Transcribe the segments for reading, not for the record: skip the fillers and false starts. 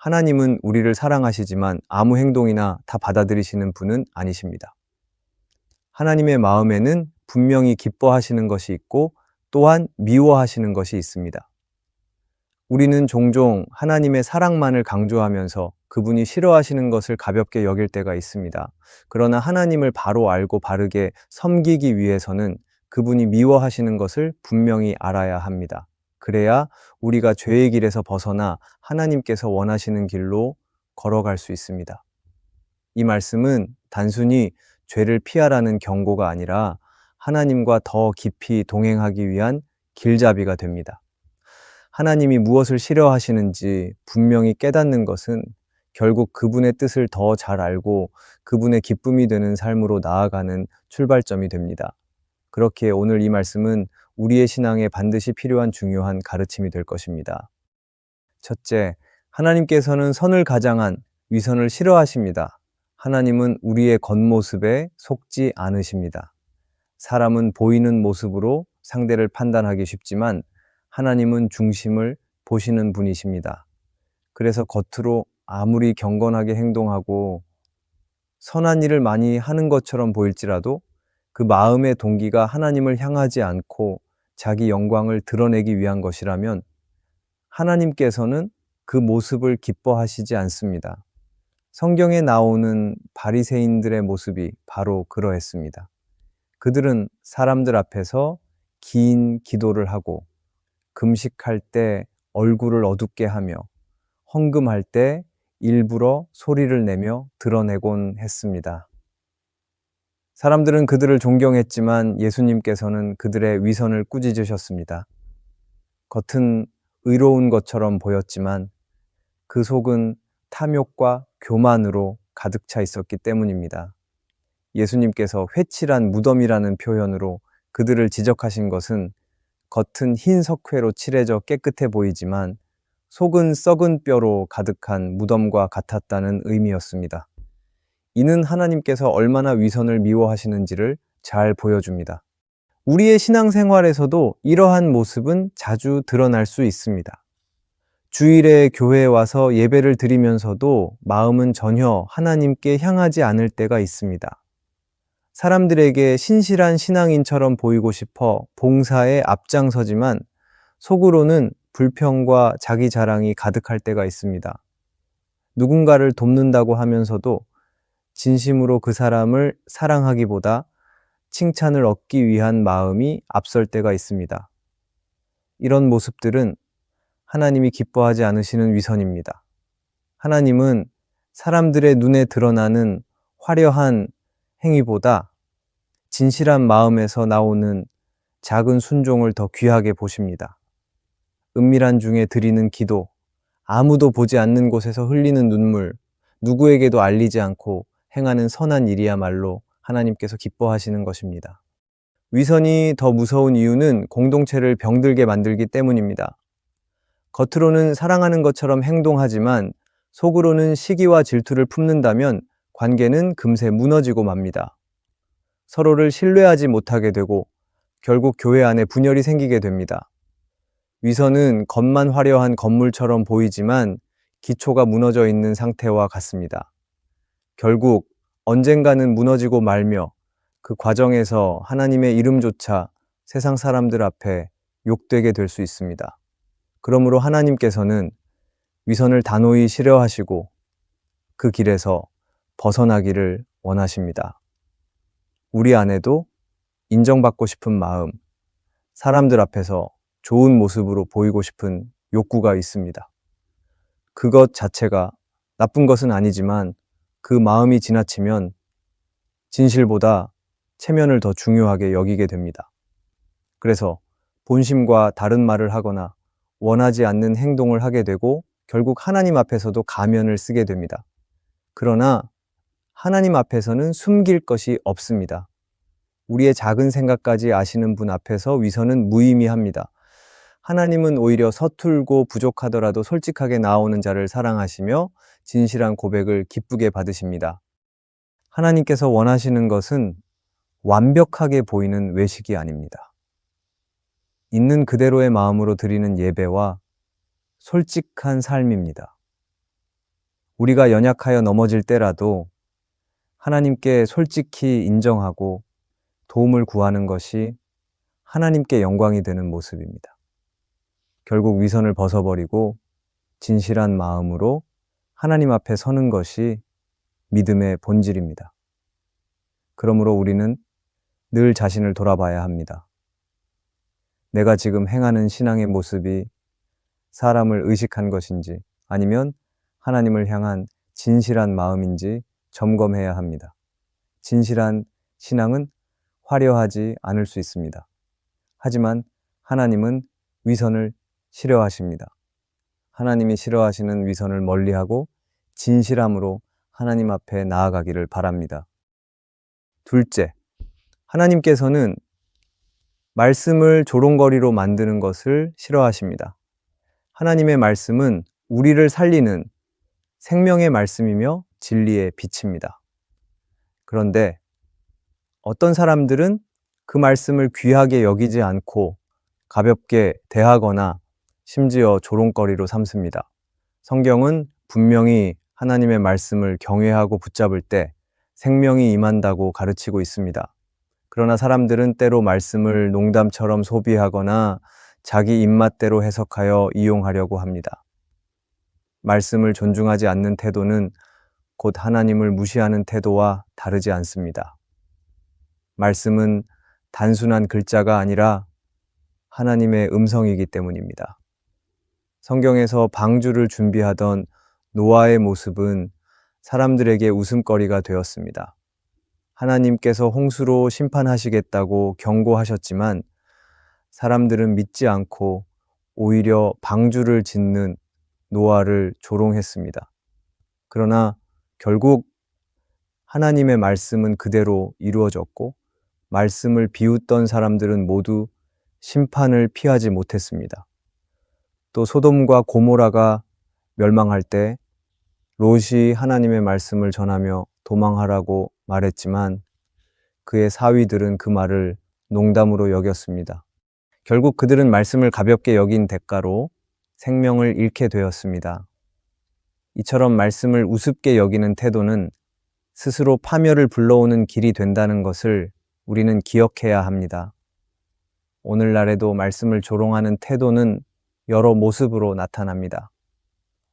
하나님은 우리를 사랑하시지만 아무 행동이나 다 받아들이시는 분은 아니십니다. 하나님의 마음에는 분명히 기뻐하시는 것이 있고 또한 미워하시는 것이 있습니다. 우리는 종종 하나님의 사랑만을 강조하면서 그분이 싫어하시는 것을 가볍게 여길 때가 있습니다. 그러나 하나님을 바로 알고 바르게 섬기기 위해서는 그분이 미워하시는 것을 분명히 알아야 합니다. 그래야 우리가 죄의 길에서 벗어나 하나님께서 원하시는 길로 걸어갈 수 있습니다. 이 말씀은 단순히 죄를 피하라는 경고가 아니라 하나님과 더 깊이 동행하기 위한 길잡이가 됩니다. 하나님이 무엇을 싫어하시는지 분명히 깨닫는 것은 결국 그분의 뜻을 더 잘 알고 그분의 기쁨이 되는 삶으로 나아가는 출발점이 됩니다. 그렇기에 오늘 이 말씀은 우리의 신앙에 반드시 필요한 중요한 가르침이 될 것입니다. 첫째, 하나님께서는 선을 가장한 위선을 싫어하십니다. 하나님은 우리의 겉모습에 속지 않으십니다. 사람은 보이는 모습으로 상대를 판단하기 쉽지만 하나님은 중심을 보시는 분이십니다. 그래서 겉으로 아무리 경건하게 행동하고 선한 일을 많이 하는 것처럼 보일지라도 그 마음의 동기가 하나님을 향하지 않고 자기 영광을 드러내기 위한 것이라면 하나님께서는 그 모습을 기뻐하시지 않습니다. 성경에 나오는 바리새인들의 모습이 바로 그러했습니다. 그들은 사람들 앞에서 긴 기도를 하고 금식할 때 얼굴을 어둡게 하며 헌금할 때 일부러 소리를 내며 드러내곤 했습니다. 사람들은 그들을 존경했지만 예수님께서는 그들의 위선을 꾸짖으셨습니다. 겉은 의로운 것처럼 보였지만 그 속은 탐욕과 교만으로 가득 차 있었기 때문입니다. 예수님께서 회칠한 무덤이라는 표현으로 그들을 지적하신 것은 겉은 흰 석회로 칠해져 깨끗해 보이지만 속은 썩은 뼈로 가득한 무덤과 같았다는 의미였습니다. 이는 하나님께서 얼마나 위선을 미워하시는지를 잘 보여줍니다. 우리의 신앙생활에서도 이러한 모습은 자주 드러날 수 있습니다. 주일에 교회에 와서 예배를 드리면서도 마음은 전혀 하나님께 향하지 않을 때가 있습니다. 사람들에게 신실한 신앙인처럼 보이고 싶어 봉사에 앞장서지만 속으로는 불평과 자기 자랑이 가득할 때가 있습니다. 누군가를 돕는다고 하면서도 진심으로 그 사람을 사랑하기보다 칭찬을 얻기 위한 마음이 앞설 때가 있습니다. 이런 모습들은 하나님이 기뻐하지 않으시는 위선입니다. 하나님은 사람들의 눈에 드러나는 화려한 행위보다 진실한 마음에서 나오는 작은 순종을 더 귀하게 보십니다. 은밀한 중에 드리는 기도, 아무도 보지 않는 곳에서 흘리는 눈물, 누구에게도 알리지 않고 행하는 선한 일이야말로 하나님께서 기뻐하시는 것입니다. 위선이 더 무서운 이유는 공동체를 병들게 만들기 때문입니다. 겉으로는 사랑하는 것처럼 행동하지만 속으로는 시기와 질투를 품는다면 관계는 금세 무너지고 맙니다. 서로를 신뢰하지 못하게 되고 결국 교회 안에 분열이 생기게 됩니다. 위선은 겉만 화려한 건물처럼 보이지만 기초가 무너져 있는 상태와 같습니다. 결국 언젠가는 무너지고 말며 그 과정에서 하나님의 이름조차 세상 사람들 앞에 욕되게 될 수 있습니다. 그러므로 하나님께서는 위선을 단호히 싫어하시고 그 길에서 벗어나기를 원하십니다. 우리 안에도 인정받고 싶은 마음, 사람들 앞에서 좋은 모습으로 보이고 싶은 욕구가 있습니다. 그것 자체가 나쁜 것은 아니지만 그 마음이 지나치면 진실보다 체면을 더 중요하게 여기게 됩니다. 그래서 본심과 다른 말을 하거나 원하지 않는 행동을 하게 되고 결국 하나님 앞에서도 가면을 쓰게 됩니다. 그러나 하나님 앞에서는 숨길 것이 없습니다. 우리의 작은 생각까지 아시는 분 앞에서 위선은 무의미합니다. 하나님은 오히려 서툴고 부족하더라도 솔직하게 나오는 자를 사랑하시며 진실한 고백을 기쁘게 받으십니다. 하나님께서 원하시는 것은 완벽하게 보이는 외식이 아닙니다. 있는 그대로의 마음으로 드리는 예배와 솔직한 삶입니다. 우리가 연약하여 넘어질 때라도 하나님께 솔직히 인정하고 도움을 구하는 것이 하나님께 영광이 되는 모습입니다. 결국 위선을 벗어버리고 진실한 마음으로 하나님 앞에 서는 것이 믿음의 본질입니다. 그러므로 우리는 늘 자신을 돌아봐야 합니다. 내가 지금 행하는 신앙의 모습이 사람을 의식한 것인지 아니면 하나님을 향한 진실한 마음인지 점검해야 합니다. 진실한 신앙은 화려하지 않을 수 있습니다. 하지만 하나님은 위선을 싫어하십니다. 하나님이 싫어하시는 위선을 멀리하고 진실함으로 하나님 앞에 나아가기를 바랍니다. 둘째, 하나님께서는 말씀을 조롱거리로 만드는 것을 싫어하십니다. 하나님의 말씀은 우리를 살리는 생명의 말씀이며 진리의 빛입니다. 그런데 어떤 사람들은 그 말씀을 귀하게 여기지 않고 가볍게 대하거나 심지어 조롱거리로 삼습니다. 성경은 분명히 하나님의 말씀을 경외하고 붙잡을 때 생명이 임한다고 가르치고 있습니다. 그러나 사람들은 때로 말씀을 농담처럼 소비하거나 자기 입맛대로 해석하여 이용하려고 합니다. 말씀을 존중하지 않는 태도는 곧 하나님을 무시하는 태도와 다르지 않습니다. 말씀은 단순한 글자가 아니라 하나님의 음성이기 때문입니다. 성경에서 방주를 준비하던 노아의 모습은 사람들에게 웃음거리가 되었습니다. 하나님께서 홍수로 심판하시겠다고 경고하셨지만 사람들은 믿지 않고 오히려 방주를 짓는 노아를 조롱했습니다. 그러나 결국 하나님의 말씀은 그대로 이루어졌고 말씀을 비웃던 사람들은 모두 심판을 피하지 못했습니다. 또 소돔과 고모라가 멸망할 때 롯이 하나님의 말씀을 전하며 도망하라고 말했지만 그의 사위들은 그 말을 농담으로 여겼습니다. 결국 그들은 말씀을 가볍게 여긴 대가로 생명을 잃게 되었습니다. 이처럼 말씀을 우습게 여기는 태도는 스스로 파멸을 불러오는 길이 된다는 것을 우리는 기억해야 합니다. 오늘날에도 말씀을 조롱하는 태도는 여러 모습으로 나타납니다.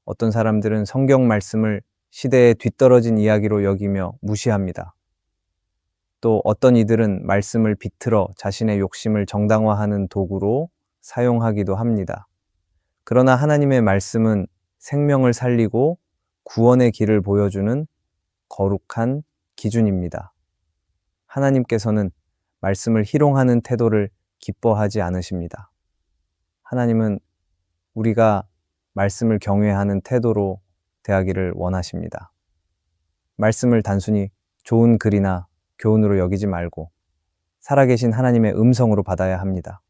어떤 사람들은 성경 말씀을 시대에 뒤떨어진 이야기로 여기며 무시합니다. 또 어떤 이들은 말씀을 비틀어 자신의 욕심을 정당화하는 도구로 사용하기도 합니다. 그러나 하나님의 말씀은 생명을 살리고 구원의 길을 보여주는 거룩한 기준입니다. 하나님께서는 말씀을 희롱하는 태도를 기뻐하지 않으십니다. 하나님은 우리가 말씀을 경외하는 태도로 대하기를 원하십니다. 말씀을 단순히 좋은 글이나 교훈으로 여기지 말고 살아계신 하나님의 음성으로 받아야 합니다.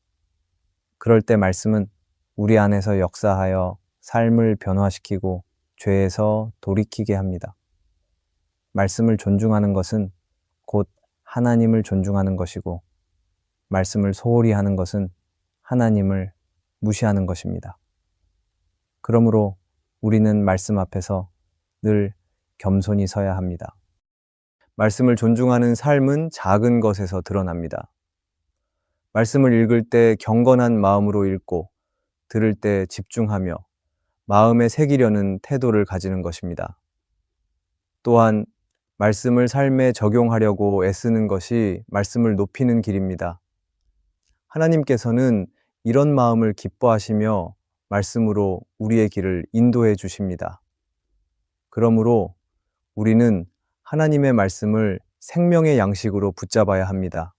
그럴 때 말씀은 우리 안에서 역사하여 삶을 변화시키고 죄에서 돌이키게 합니다. 말씀을 존중하는 것은 곧 하나님을 존중하는 것이고 말씀을 소홀히 하는 것은 하나님을 무시하는 것입니다. 그러므로 우리는 말씀 앞에서 늘 겸손히 서야 합니다. 말씀을 존중하는 삶은 작은 것에서 드러납니다. 말씀을 읽을 때 경건한 마음으로 읽고 들을 때 집중하며 마음에 새기려는 태도를 가지는 것입니다. 또한 말씀을 삶에 적용하려고 애쓰는 것이 말씀을 높이는 길입니다. 하나님께서는 이런 마음을 기뻐하시며 말씀으로 우리의 길을 인도해 주십니다. 그러므로 우리는 하나님의 말씀을 생명의 양식으로 붙잡아야 합니다.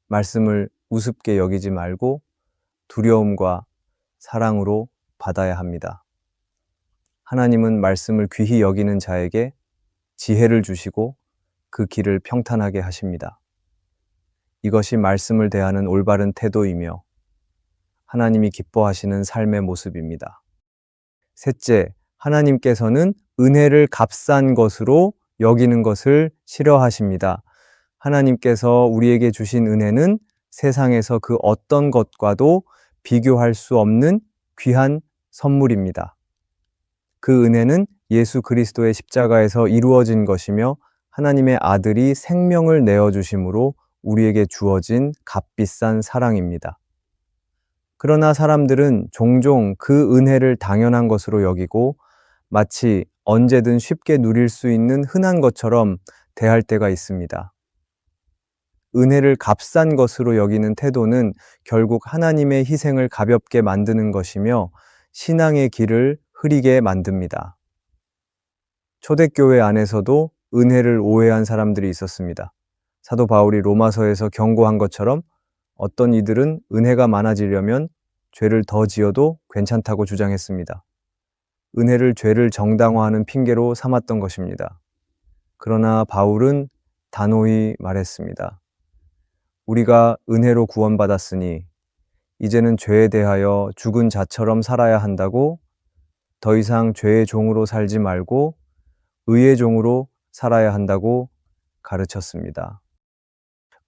말씀을 우습게 여기지 말고 두려움과 사랑으로 받아야 합니다. 하나님은 말씀을 귀히 여기는 자에게 지혜를 주시고 그 길을 평탄하게 하십니다. 이것이 말씀을 대하는 올바른 태도이며 하나님이 기뻐하시는 삶의 모습입니다. 셋째, 하나님께서는 은혜를 값싼 것으로 여기는 것을 싫어하십니다. 하나님께서 우리에게 주신 은혜는 세상에서 그 어떤 것과도 비교할 수 없는 귀한 선물입니다. 그 은혜는 예수 그리스도의 십자가에서 이루어진 것이며 하나님의 아들이 생명을 내어주심으로 우리에게 주어진 값비싼 사랑입니다. 그러나 사람들은 종종 그 은혜를 당연한 것으로 여기고 마치 언제든 쉽게 누릴 수 있는 흔한 것처럼 대할 때가 있습니다. 은혜를 값싼 것으로 여기는 태도는 결국 하나님의 희생을 가볍게 만드는 것이며 신앙의 길을 흐리게 만듭니다. 초대교회 안에서도 은혜를 오해한 사람들이 있었습니다. 사도 바울이 로마서에서 경고한 것처럼 어떤 이들은 은혜가 많아지려면 죄를 더 지어도 괜찮다고 주장했습니다. 은혜를 죄를 정당화하는 핑계로 삼았던 것입니다. 그러나 바울은 단호히 말했습니다. 우리가 은혜로 구원받았으니 이제는 죄에 대하여 죽은 자처럼 살아야 한다고, 더 이상 죄의 종으로 살지 말고 의의 종으로 살아야 한다고 가르쳤습니다.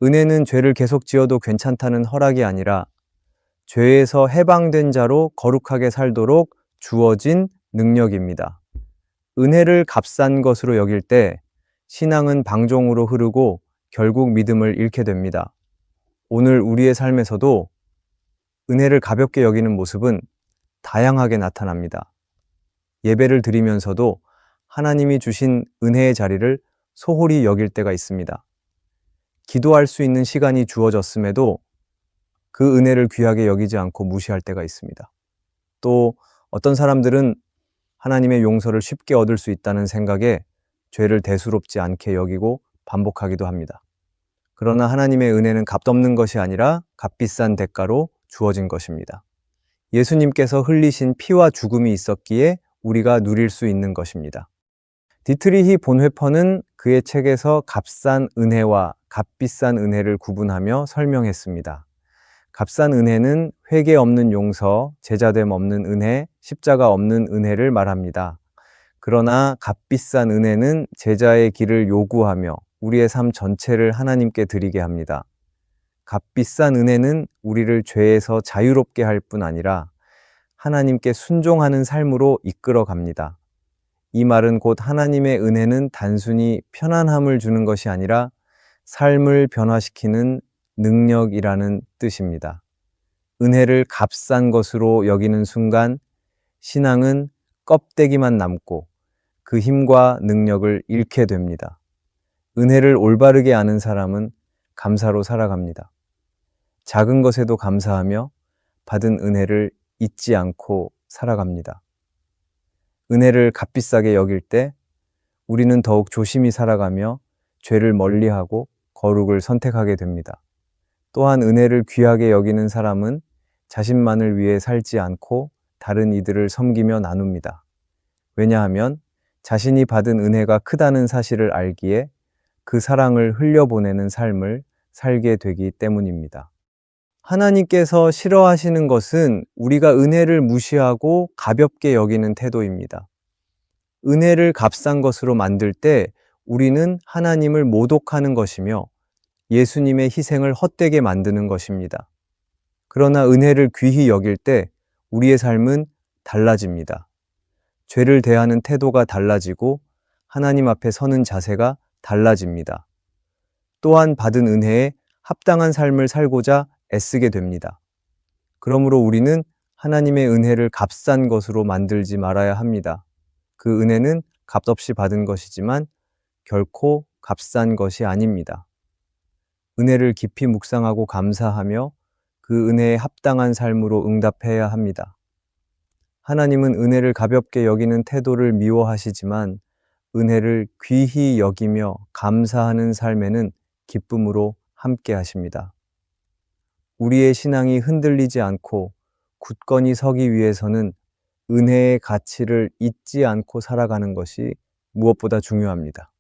은혜는 죄를 계속 지어도 괜찮다는 허락이 아니라 죄에서 해방된 자로 거룩하게 살도록 주어진 능력입니다. 은혜를 값싼 것으로 여길 때 신앙은 방종으로 흐르고 결국 믿음을 잃게 됩니다. 오늘 우리의 삶에서도 은혜를 가볍게 여기는 모습은 다양하게 나타납니다. 예배를 드리면서도 하나님이 주신 은혜의 자리를 소홀히 여길 때가 있습니다. 기도할 수 있는 시간이 주어졌음에도 그 은혜를 귀하게 여기지 않고 무시할 때가 있습니다. 또 어떤 사람들은 하나님의 용서를 쉽게 얻을 수 있다는 생각에 죄를 대수롭지 않게 여기고 반복하기도 합니다. 그러나 하나님의 은혜는 값없는 것이 아니라 값비싼 대가로 주어진 것입니다. 예수님께서 흘리신 피와 죽음이 있었기에 우리가 누릴 수 있는 것입니다. 디트리히 본회퍼는 그의 책에서 값싼 은혜와 값비싼 은혜를 구분하며 설명했습니다. 값싼 은혜는 회개 없는 용서, 제자됨 없는 은혜, 십자가 없는 은혜를 말합니다. 그러나 값비싼 은혜는 제자의 길을 요구하며 우리의 삶 전체를 하나님께 드리게 합니다. 값비싼 은혜는 우리를 죄에서 자유롭게 할 뿐 아니라 하나님께 순종하는 삶으로 이끌어 갑니다. 이 말은 곧 하나님의 은혜는 단순히 편안함을 주는 것이 아니라 삶을 변화시키는 능력이라는 뜻입니다. 은혜를 값싼 것으로 여기는 순간 신앙은 껍데기만 남고 그 힘과 능력을 잃게 됩니다. 은혜를 올바르게 아는 사람은 감사로 살아갑니다. 작은 것에도 감사하며 받은 은혜를 잊지 않고 살아갑니다. 은혜를 값비싸게 여길 때 우리는 더욱 조심히 살아가며 죄를 멀리하고 거룩을 선택하게 됩니다. 또한 은혜를 귀하게 여기는 사람은 자신만을 위해 살지 않고 다른 이들을 섬기며 나눕니다. 왜냐하면 자신이 받은 은혜가 크다는 사실을 알기에 그 사랑을 흘려보내는 삶을 살게 되기 때문입니다. 하나님께서 싫어하시는 것은 우리가 은혜를 무시하고 가볍게 여기는 태도입니다. 은혜를 값싼 것으로 만들 때 우리는 하나님을 모독하는 것이며 예수님의 희생을 헛되게 만드는 것입니다. 그러나 은혜를 귀히 여길 때 우리의 삶은 달라집니다. 죄를 대하는 태도가 달라지고 하나님 앞에 서는 자세가 달라집니다. 또한 받은 은혜에 합당한 삶을 살고자 애쓰게 됩니다. 그러므로 우리는 하나님의 은혜를 값싼 것으로 만들지 말아야 합니다. 그 은혜는 값없이 받은 것이지만 결코 값싼 것이 아닙니다. 은혜를 깊이 묵상하고 감사하며 그 은혜에 합당한 삶으로 응답해야 합니다. 하나님은 은혜를 가볍게 여기는 태도를 미워하시지만 은혜를 귀히 여기며 감사하는 삶에는 기쁨으로 함께 하십니다. 우리의 신앙이 흔들리지 않고 굳건히 서기 위해서는 은혜의 가치를 잊지 않고 살아가는 것이 무엇보다 중요합니다.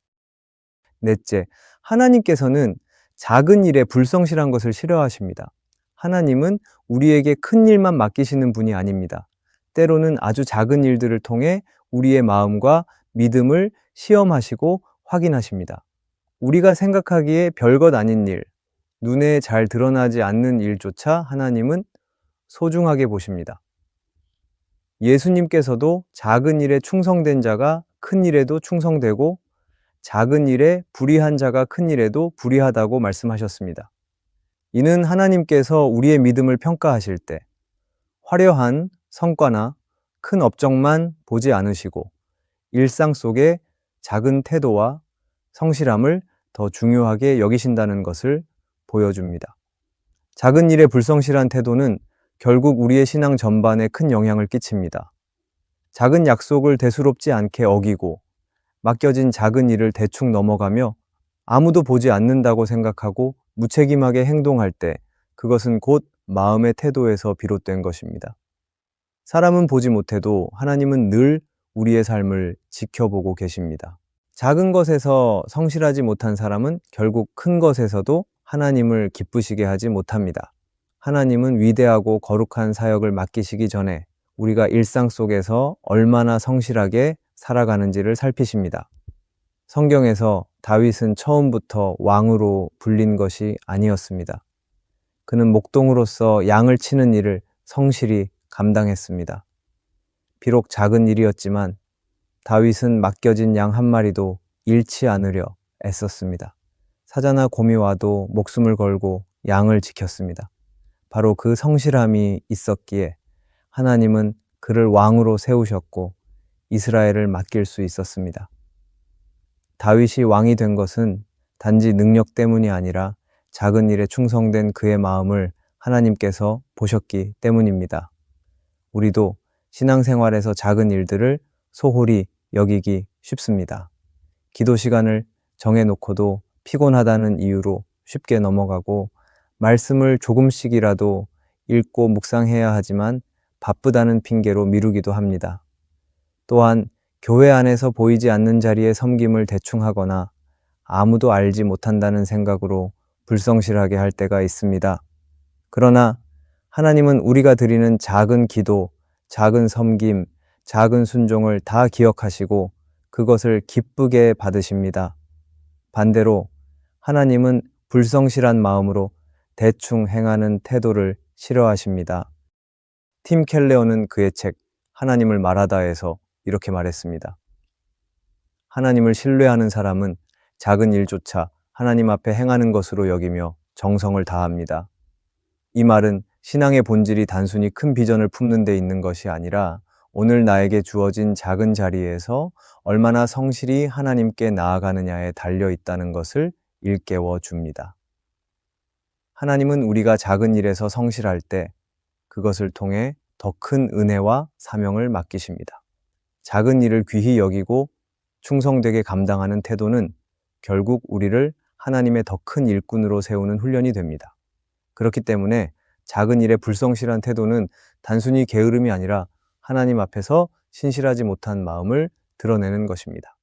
넷째, 하나님께서는 작은 일에 불성실한 것을 싫어하십니다. 하나님은 우리에게 큰 일만 맡기시는 분이 아닙니다. 때로는 아주 작은 일들을 통해 우리의 마음과 믿음을 시험하시고 확인하십니다. 우리가 생각하기에 별것 아닌 일, 눈에 잘 드러나지 않는 일조차 하나님은 소중하게 보십니다. 예수님께서도 작은 일에 충성된 자가 큰 일에도 충성되고 작은 일에 불의한 자가 큰 일에도 불의하다고 말씀하셨습니다. 이는 하나님께서 우리의 믿음을 평가하실 때 화려한 성과나 큰 업적만 보지 않으시고 일상 속의 작은 태도와 성실함을 더 중요하게 여기신다는 것을 보여줍니다. 작은 일에 불성실한 태도는 결국 우리의 신앙 전반에 큰 영향을 끼칩니다. 작은 약속을 대수롭지 않게 어기고 맡겨진 작은 일을 대충 넘어가며 아무도 보지 않는다고 생각하고 무책임하게 행동할 때 그것은 곧 마음의 태도에서 비롯된 것입니다. 사람은 보지 못해도 하나님은 늘 우리의 삶을 지켜보고 계십니다. 작은 것에서 성실하지 못한 사람은 결국 큰 것에서도 하나님을 기쁘시게 하지 못합니다. 하나님은 위대하고 거룩한 사역을 맡기시기 전에 우리가 일상 속에서 얼마나 성실하게 살아가는지를 살피십니다. 성경에서 다윗은 처음부터 왕으로 불린 것이 아니었습니다. 그는 목동으로서 양을 치는 일을 성실히 감당했습니다. 비록 작은 일이었지만 다윗은 맡겨진 양 한 마리도 잃지 않으려 애썼습니다. 사자나 곰이 와도 목숨을 걸고 양을 지켰습니다. 바로 그 성실함이 있었기에 하나님은 그를 왕으로 세우셨고 이스라엘을 맡길 수 있었습니다. 다윗이 왕이 된 것은 단지 능력 때문이 아니라 작은 일에 충성된 그의 마음을 하나님께서 보셨기 때문입니다. 우리도 신앙생활에서 작은 일들을 소홀히 여기기 쉽습니다. 기도 시간을 정해놓고도 피곤하다는 이유로 쉽게 넘어가고 말씀을 조금씩이라도 읽고 묵상해야 하지만 바쁘다는 핑계로 미루기도 합니다. 또한 교회 안에서 보이지 않는 자리에 섬김을 대충 하거나 아무도 알지 못한다는 생각으로 불성실하게 할 때가 있습니다. 그러나 하나님은 우리가 드리는 작은 기도, 작은 섬김, 작은 순종을 다 기억하시고 그것을 기쁘게 받으십니다. 반대로 하나님은 불성실한 마음으로 대충 행하는 태도를 싫어하십니다. 팀 켈레어는 그의 책 하나님을 말하다에서 이렇게 말했습니다. 하나님을 신뢰하는 사람은 작은 일조차 하나님 앞에 행하는 것으로 여기며 정성을 다합니다. 이 말은 신앙의 본질이 단순히 큰 비전을 품는 데 있는 것이 아니라 오늘 나에게 주어진 작은 자리에서 얼마나 성실히 하나님께 나아가느냐에 달려 있다는 것을 일깨워 줍니다. 하나님은 우리가 작은 일에서 성실할 때 그것을 통해 더 큰 은혜와 사명을 맡기십니다. 작은 일을 귀히 여기고 충성되게 감당하는 태도는 결국 우리를 하나님의 더 큰 일꾼으로 세우는 훈련이 됩니다. 그렇기 때문에 작은 일에 불성실한 태도는 단순히 게으름이 아니라 하나님 앞에서 신실하지 못한 마음을 드러내는 것입니다.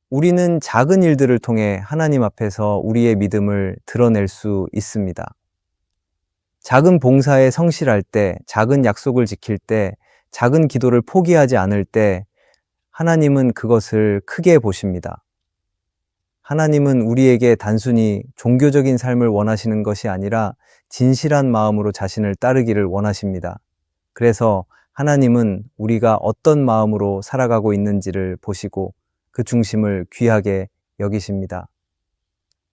우리는 작은 일들을 통해 하나님 앞에서 우리의 믿음을 드러낼 수 있습니다. 작은 봉사에 성실할 때, 작은 약속을 지킬 때, 작은 기도를 포기하지 않을 때 하나님은 그것을 크게 보십니다. 하나님은 우리에게 단순히 종교적인 삶을 원하시는 것이 아니라 진실한 마음으로 자신을 따르기를 원하십니다. 그래서 하나님은 우리가 어떤 마음으로 살아가고 있는지를 보시고 그 중심을 귀하게 여기십니다.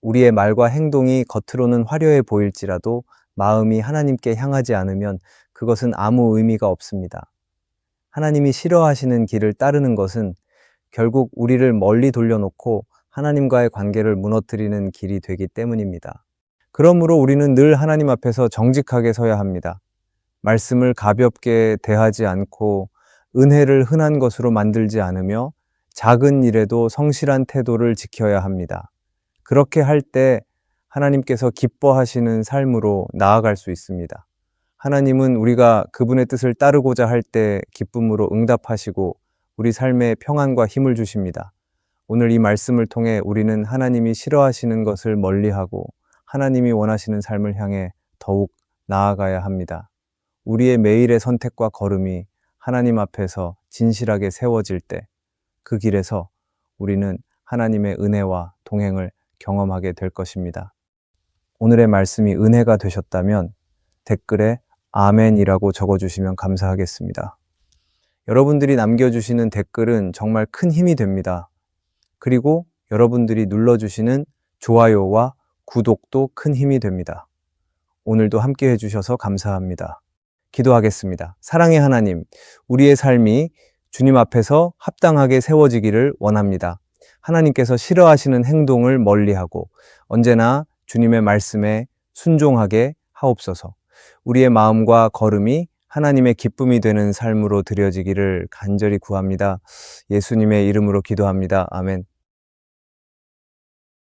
우리의 말과 행동이 겉으로는 화려해 보일지라도 마음이 하나님께 향하지 않으면 그것은 아무 의미가 없습니다. 하나님이 싫어하시는 길을 따르는 것은 결국 우리를 멀리 돌려놓고 하나님과의 관계를 무너뜨리는 길이 되기 때문입니다. 그러므로 우리는 늘 하나님 앞에서 정직하게 서야 합니다. 말씀을 가볍게 대하지 않고 은혜를 흔한 것으로 만들지 않으며 작은 일에도 성실한 태도를 지켜야 합니다. 그렇게 할 때 하나님께서 기뻐하시는 삶으로 나아갈 수 있습니다. 하나님은 우리가 그분의 뜻을 따르고자 할 때 기쁨으로 응답하시고 우리 삶에 평안과 힘을 주십니다. 오늘 이 말씀을 통해 우리는 하나님이 싫어하시는 것을 멀리하고 하나님이 원하시는 삶을 향해 더욱 나아가야 합니다. 우리의 매일의 선택과 걸음이 하나님 앞에서 진실하게 세워질 때 그 길에서 우리는 하나님의 은혜와 동행을 경험하게 될 것입니다. 오늘의 말씀이 은혜가 되셨다면 댓글에 아멘이라고 적어주시면 감사하겠습니다. 여러분들이 남겨주시는 댓글은 정말 큰 힘이 됩니다. 그리고 여러분들이 눌러주시는 좋아요와 구독도 큰 힘이 됩니다. 오늘도 함께 해주셔서 감사합니다. 기도하겠습니다. 사랑의 하나님, 우리의 삶이 주님 앞에서 합당하게 세워지기를 원합니다. 하나님께서 싫어하시는 행동을 멀리하고 언제나 주님의 말씀에 순종하게 하옵소서. 우리의 마음과 걸음이 하나님의 기쁨이 되는 삶으로 드려지기를 간절히 구합니다. 예수님의 이름으로 기도합니다. 아멘.